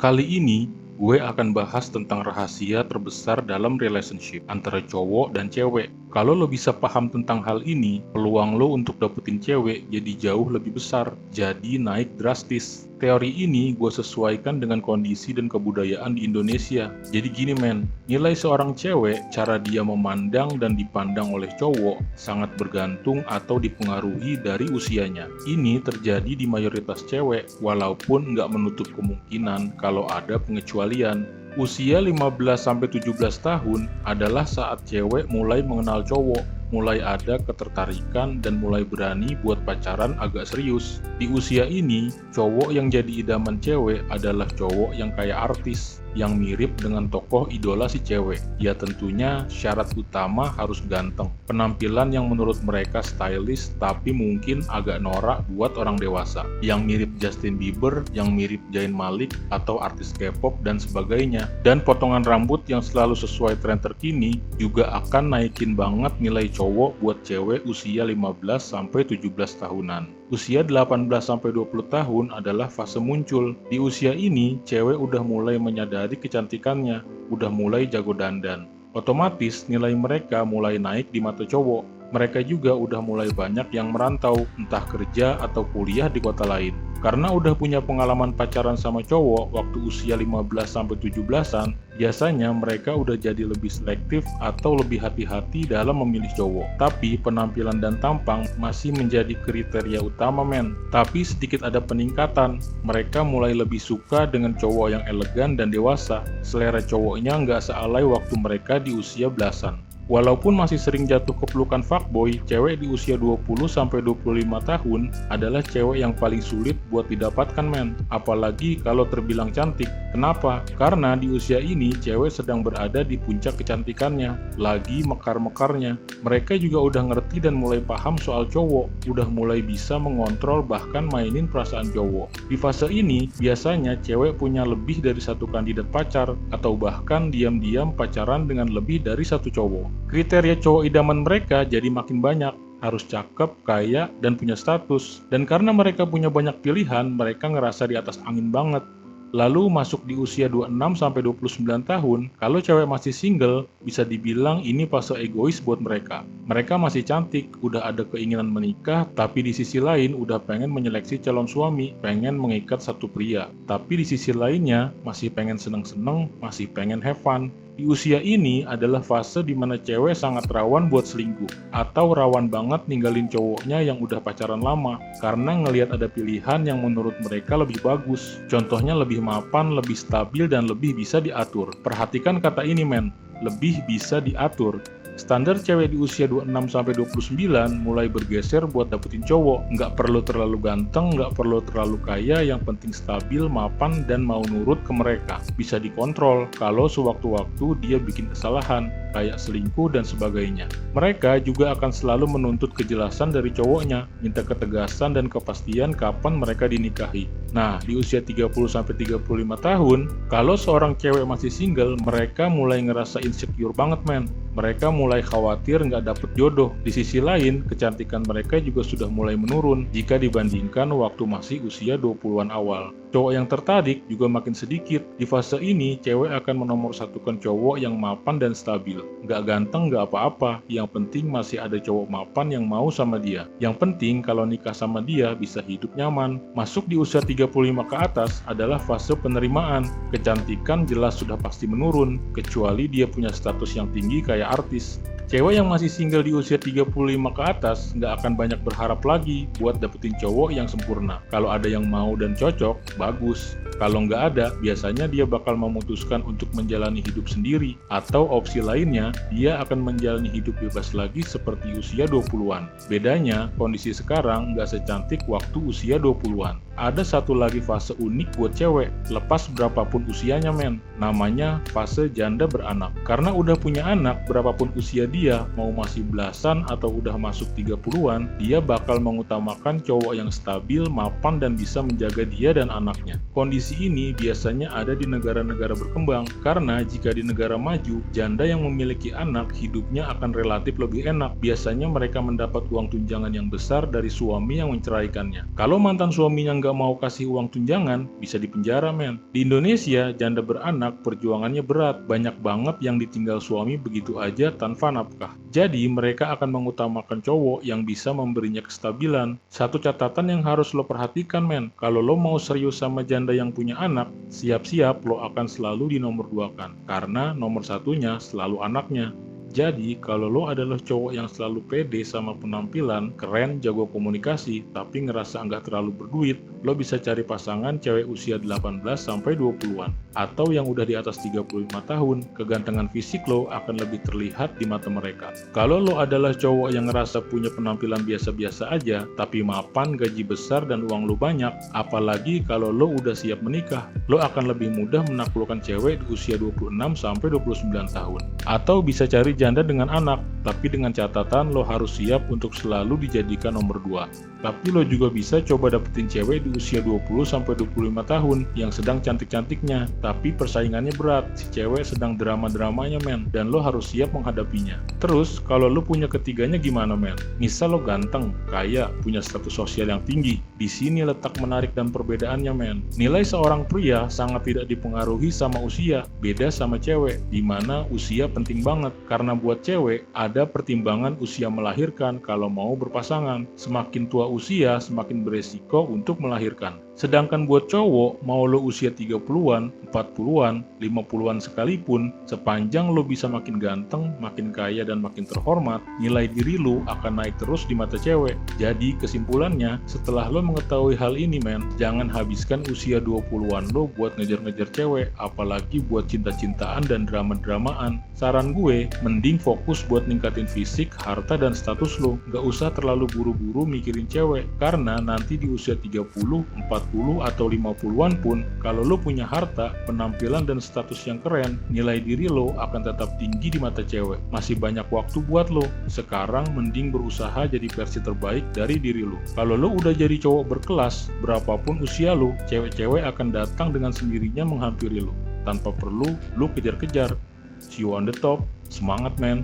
Kali ini, gue akan bahas tentang rahasia terbesar dalam relationship antara cowok dan cewek. Kalau lo bisa paham tentang hal ini, peluang lo untuk dapetin cewek jadi jauh lebih besar, jadi naik drastis. Teori ini gue sesuaikan dengan kondisi dan kebudayaan di Indonesia. Jadi gini men, nilai seorang cewek, cara dia memandang dan dipandang oleh cowok sangat bergantung atau dipengaruhi dari usianya. Ini terjadi di mayoritas cewek, walaupun nggak menutup kemungkinan kalau ada pengecualian. Usia 15-17 tahun adalah saat cewek mulai mengenal cowok, mulai ada ketertarikan dan mulai berani buat pacaran agak serius. Di usia ini, cowok yang jadi idaman cewek adalah cowok yang kayak artis, yang mirip dengan tokoh idola si cewek. Ya tentunya syarat utama harus ganteng. Penampilan yang menurut mereka stylish tapi mungkin agak norak buat orang dewasa. Yang mirip Justin Bieber, yang mirip Zayn Malik atau artis K-pop dan sebagainya. Dan potongan rambut yang selalu sesuai tren terkini juga akan naikin banget nilai cowok buat cewek usia 15-17 tahunan. Usia 18-20 tahun adalah fase muncul. Di usia ini, cewek udah mulai menyadari kecantikannya, udah mulai jago dandan. Otomatis nilai mereka mulai naik di mata cowok. Mereka juga udah mulai banyak yang merantau, entah kerja atau kuliah di kota lain. Karena udah punya pengalaman pacaran sama cowok waktu usia 15-17an, biasanya mereka udah jadi lebih selektif atau lebih hati-hati dalam memilih cowok. Tapi penampilan dan tampang masih menjadi kriteria utama men. Tapi sedikit ada peningkatan, mereka mulai lebih suka dengan cowok yang elegan dan dewasa. Selera cowoknya nggak sealai waktu mereka di usia belasan. Walaupun masih sering jatuh ke pelukan fuckboy, cewek di usia 20-25 tahun adalah cewek yang paling sulit buat didapatkan men. Apalagi kalau terbilang cantik. Kenapa? Karena di usia ini cewek sedang berada di puncak kecantikannya, lagi mekar-mekarnya. Mereka juga udah ngerti dan mulai paham soal cowok, udah mulai bisa mengontrol bahkan mainin perasaan cowok. Di fase ini, biasanya cewek punya lebih dari satu kandidat pacar, atau bahkan diam-diam pacaran dengan lebih dari satu cowok. Kriteria cowok idaman mereka jadi makin banyak, harus cakep, kaya, dan punya status. Dan karena mereka punya banyak pilihan, mereka ngerasa di atas angin banget. Lalu masuk di usia 26-29 tahun, kalau cewek masih single, bisa dibilang ini fase egois buat mereka. Mereka masih cantik, udah ada keinginan menikah, tapi di sisi lain udah pengen menyeleksi calon suami, pengen mengikat satu pria. Tapi di sisi lainnya, masih pengen seneng-seneng, masih pengen have fun. Di usia ini adalah fase di mana cewek sangat rawan buat selingkuh, atau rawan banget ninggalin cowoknya yang udah pacaran lama, karena ngelihat ada pilihan yang menurut mereka lebih bagus. Contohnya lebih mapan, lebih stabil, dan lebih bisa diatur. Perhatikan kata ini men, lebih bisa diatur. Standar cewek di usia 26-29 mulai bergeser buat dapetin cowok. Nggak perlu terlalu ganteng, nggak perlu terlalu kaya, yang penting stabil, mapan, dan mau nurut ke mereka. Bisa dikontrol kalau sewaktu-waktu dia bikin kesalahan, kayak selingkuh dan sebagainya. Mereka juga akan selalu menuntut kejelasan dari cowoknya, minta ketegasan dan kepastian kapan mereka dinikahi. Nah, di usia 30-35 tahun, kalau seorang cewek masih single, mereka mulai ngerasa insecure banget men. Mereka mulai khawatir nggak dapet jodoh. Di sisi lain, kecantikan mereka juga sudah mulai menurun jika dibandingkan waktu masih usia 20-an awal. Cowok yang tertarik juga makin sedikit. Di fase ini, cewek akan menomorsatukan cowok yang mapan dan stabil. Nggak ganteng nggak apa-apa, yang penting masih ada cowok mapan yang mau sama dia. Yang penting kalau nikah sama dia bisa hidup nyaman. Masuk di usia 35 ke atas adalah fase penerimaan. Kecantikan jelas sudah pasti menurun, kecuali dia punya status yang tinggi kayak artis. Cewek yang masih single di usia 35 ke atas nggak akan banyak berharap lagi buat dapetin cowok yang sempurna. Kalau ada yang mau dan cocok, bagus. Kalau nggak ada, biasanya dia bakal memutuskan untuk menjalani hidup sendiri. Atau opsi lainnya, dia akan menjalani hidup bebas lagi seperti usia 20-an. Bedanya, kondisi sekarang nggak secantik waktu usia 20-an. Ada satu lagi fase unik buat cewek, lepas berapapun usianya men. Namanya fase janda beranak. Karena udah punya anak, berapapun usia dia, mau masih belasan atau udah masuk 30-an, dia bakal mengutamakan cowok yang stabil, mapan, dan bisa menjaga dia dan anaknya. Kondisi ini biasanya ada di negara-negara berkembang, karena jika di negara maju, janda yang memiliki anak hidupnya akan relatif lebih enak. Biasanya mereka mendapat uang tunjangan yang besar dari suami yang menceraikannya. Kalau mantan suaminya yang nggak mau kasih uang tunjangan, bisa dipenjara, men. Di Indonesia, janda beranak perjuangannya berat. Banyak banget yang ditinggal suami begitu aja tanpa nafkah. Jadi, mereka akan mengutamakan cowok yang bisa memberinya kestabilan. Satu catatan yang harus lo perhatikan, men. Kalau lo mau serius sama janda yang punya anak, siap-siap lo akan selalu dinomorduakan. Karena nomor satunya selalu anaknya. Jadi, kalau lo adalah cowok yang selalu pede sama penampilan, keren, jago komunikasi, tapi ngerasa nggak terlalu berduit, lo bisa cari pasangan cewek usia 18-20-an. Atau yang udah di atas 35 tahun, kegantengan fisik lo akan lebih terlihat di mata mereka. Kalau lo adalah cowok yang ngerasa punya penampilan biasa-biasa aja, tapi mapan, gaji besar, dan uang lo banyak, apalagi kalau lo udah siap menikah, lo akan lebih mudah menaklukkan cewek di usia 26-29 tahun. Atau bisa cari janda dengan anak, tapi dengan catatan lo harus siap untuk selalu dijadikan nomor 2. Tapi lo juga bisa coba dapetin cewek di usia 20-25 tahun yang sedang cantik-cantiknya, tapi persaingannya berat, si cewek sedang drama-dramanya, men, dan lo harus siap menghadapinya. Terus, kalau lo punya ketiganya gimana, men? Misal lo ganteng, kaya, punya status sosial yang tinggi, di sini letak menarik dan perbedaannya, men. Nilai seorang pria sangat tidak dipengaruhi sama usia, beda sama cewek, di mana usia penting banget, karena buat cewek, ada pertimbangan usia melahirkan kalau mau berpasangan. Semakin tua usia, semakin beresiko untuk melahirkan. Sedangkan buat cowok, mau lo usia 30-an, 40-an, 50-an sekalipun, sepanjang lo bisa makin ganteng, makin kaya, dan makin terhormat, nilai diri lo akan naik terus di mata cewek. Jadi kesimpulannya, setelah lo mengetahui hal ini, men, jangan habiskan usia 20-an lo buat ngejar-ngejar cewek, apalagi buat cinta-cintaan dan drama-dramaan. Saran gue, mending fokus buat ningkatin fisik, harta, dan status lo. Gak usah terlalu buru-buru mikirin cewek, karena nanti di usia 30, 40, atau 50-an pun, kalau lo punya harta, penampilan, dan status yang keren, nilai diri lo akan tetap tinggi di mata cewek. Masih banyak waktu buat lo. Sekarang mending berusaha jadi versi terbaik dari diri lo. Kalau lo udah jadi cowok berkelas, berapapun usia lo, cewek-cewek akan datang dengan sendirinya menghampiri lo, tanpa perlu lo kejar-kejar. See you on the top. Semangat, men!